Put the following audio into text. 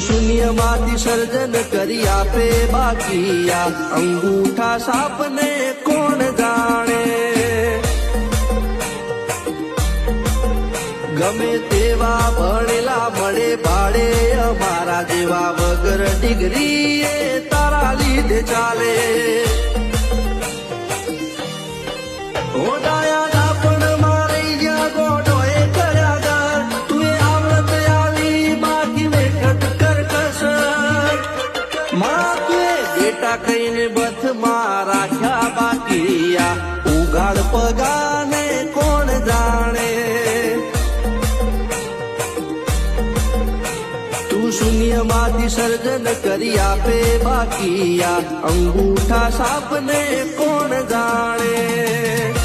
શૂન્યમાંથી સર્જન કરી આપે બાકીયા અંગૂઠા સાપને કોણ જાણે ગમે તેવા ભણેલા મળે ભાડે અમારા જેવા વગર ડિગ્રી એ તારા લીધે ચાલે ઓડાયા ડાપણ મારે જ્યાં ગોડો એ કર્યા ઘર તું એ આવડત આવી બાકી મેકટ કર કસર માં તું એ બેટા કહીને બથમાં રાખ્યા બાકીયા ઉગાડ પગાને કોણ જાણે શૂન્યમાંથી સર્જન કરી આપે બાકીયા અંગૂઠા સાપને કોણ જાણે